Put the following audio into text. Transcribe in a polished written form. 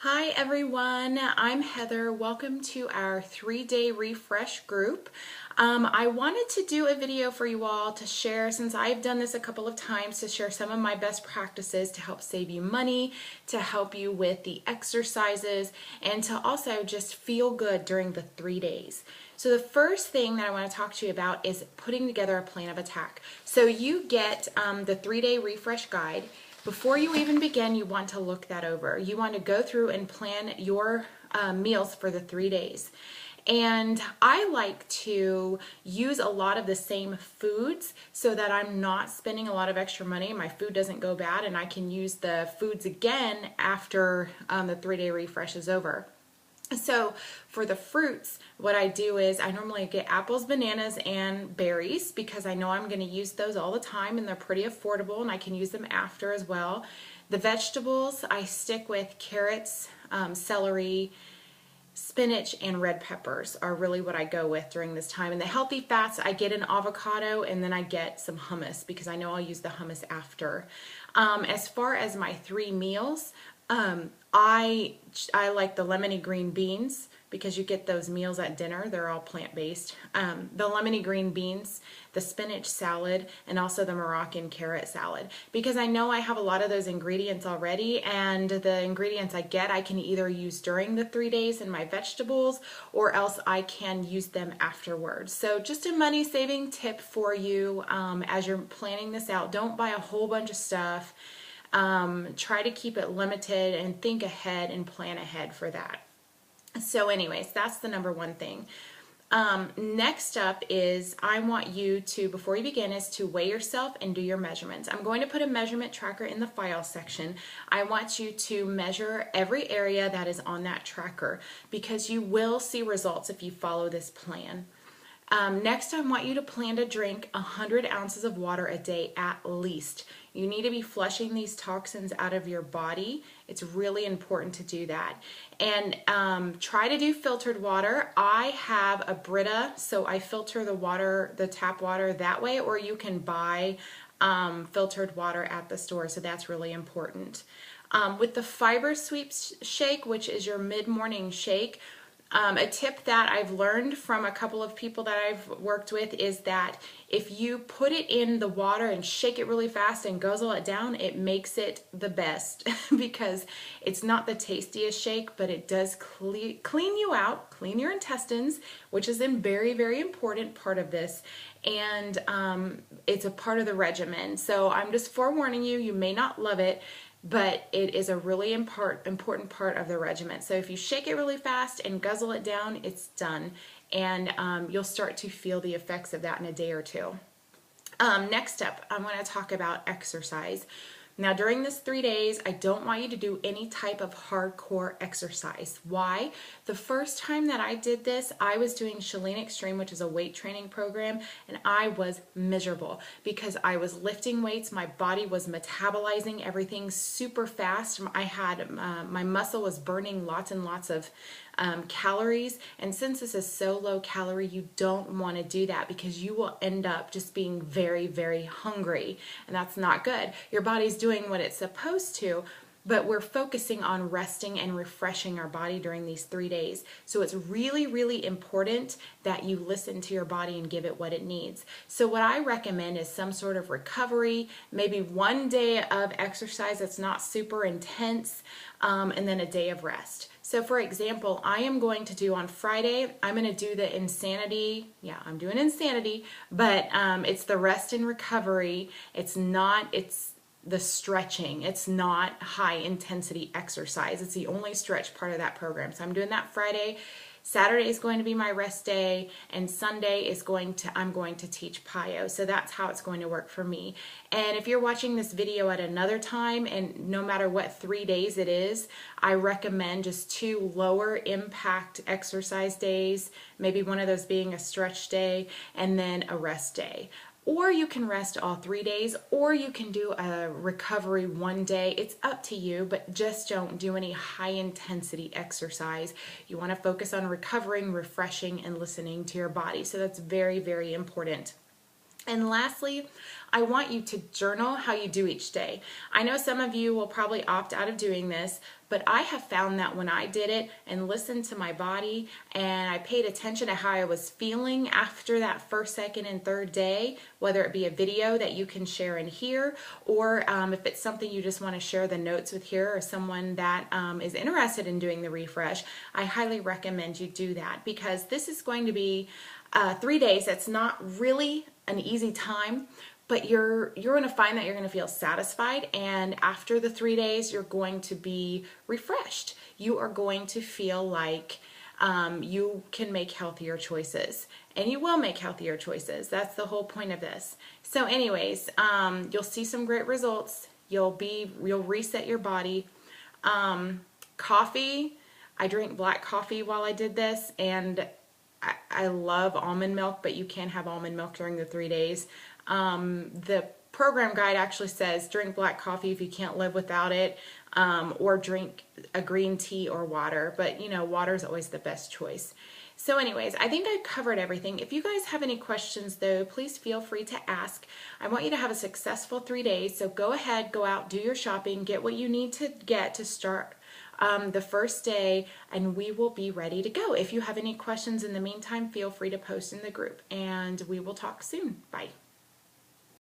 Hi everyone, I'm Heather. Welcome to our 3-day refresh group. I wanted to do a video for you all to share, since I've done this a couple of times, to share some of my best practices to help save you money, to help you with the exercises, and to also just feel good during the 3 days. So the first thing that I want to talk to you about is putting together a plan of attack. So you get the 3-day refresh guide. Before you even begin, you want to look that over. You want to go through and plan your meals for the 3 days. And I like to use a lot of the same foods so that I'm not spending a lot of extra money. My food doesn't go bad, and I can use the foods again after the 3-day refresh is over. So for the fruits, what I do is I normally get apples, bananas, and berries because I know I'm going to use those all the time and they're pretty affordable and I can use them after as well. The vegetables, I stick with carrots, celery, spinach, and red peppers are really what I go with during this time. And the healthy fats, I get an avocado and then I get some hummus because I know I'll use the hummus after. As far as my 3 meals, I like the lemony green beans because you get those meals at dinner. They're all plant-based. The lemony green beans, the spinach salad, and also the Moroccan carrot salad. Because I know I have a lot of those ingredients already, and the ingredients I get I can either use during the 3 days in my vegetables, or else I can use them afterwards. So just a money-saving tip for you as you're planning this out. Don't buy a whole bunch of stuff. Try to keep it limited and think ahead and plan ahead for that. So anyways, that's the number one thing. Next up is I want you to, before you begin, is to weigh yourself and do your measurements. I'm going to put a measurement tracker in the file section. I want you to measure every area that is on that tracker because you will see results if you follow this plan. Next, I want you to plan to drink 100 ounces of water a day at least. You need to be flushing these toxins out of your body. It's really important to do that. And try to do filtered water. I have a Brita, so I filter the water, the tap water that way, or you can buy filtered water at the store, so that's really important. With the Fiber Sweeps shake, which is your mid-morning shake, a tip that I've learned from a couple of people that I've worked with is that if you put it in the water and shake it really fast and guzzle it down, it makes it the best because it's not the tastiest shake, but it does clean you out, clean your intestines, which is a very, very important part of this. And it's a part of the regimen. So I'm just forewarning you, you may not love it, but it is a really important part of the regimen. So if you shake it really fast and guzzle it down, it's done. And you'll start to feel the effects of that in a day or two. Next up, I'm going to talk about exercise. Now during this 3 days, I don't want you to do any type of hardcore exercise. Why? The first time that I did this, I was doing Chalene Extreme, which is a weight training program, and I was miserable because I was lifting weights, my body was metabolizing everything super fast. I had, my muscle was burning lots and lots of calories, and since this is so low calorie, you don't want to do that because you will end up just being very, very hungry, and that's not good. Your body's doing what it's supposed to, but we're focusing on resting and refreshing our body during these 3 days. So it's really, really important that you listen to your body and give it what it needs. So what I recommend is some sort of recovery, maybe 1 day of exercise that's not super intense, and then a day of rest. So for example, I am going to do on Friday, I'm going to do the Insanity. Yeah, I'm doing Insanity, but it's the rest and recovery. It's the stretching. It's not high intensity exercise. It's the only stretch part of that program. So I'm doing that Friday. Saturday is going to be my rest day, and Sunday is I'm going to teach PiYo. So that's how it's going to work for me. And if you're watching this video at another time, and no matter what 3 days it is, I recommend just 2 lower impact exercise days, maybe one of those being a stretch day, and then a rest day. Or you can rest all 3 days, or you can do a recovery 1 day. It's up to you, but just don't do any high intensity exercise. You want to focus on recovering, refreshing, and listening to your body. So that's very, very important. And lastly, I want you to journal how you do each day. I know some of you will probably opt out of doing this, but I have found that when I did it and listened to my body and I paid attention to how I was feeling after that first, second, and third day, whether it be a video that you can share in here, or if it's something you just want to share the notes with here, or someone that is interested in doing the refresh, I highly recommend you do that, because this is going to be 3 days. That's not really an easy time, but you're going to find that you're going to feel satisfied, and after the 3 days you're going to be refreshed. You are going to feel like you can make healthier choices, and you will make healthier choices. That's the whole point of this. So anyways, you'll see some great results. You'll reset your body. Coffee, I drank black coffee while I did this, and I love almond milk, but you can't have almond milk during the 3 days. The program guide actually says drink black coffee if you can't live without it, or drink a green tea or water, but you know, water is always the best choice. So anyways, I think I covered everything. If you guys have any questions though, please feel free to ask. I want you to have a successful 3 days, so go ahead, go out, do your shopping, get what you need to get to start the first day, and we will be ready to go. If you have any questions in the meantime, feel free to post in the group, and we will talk soon. Bye.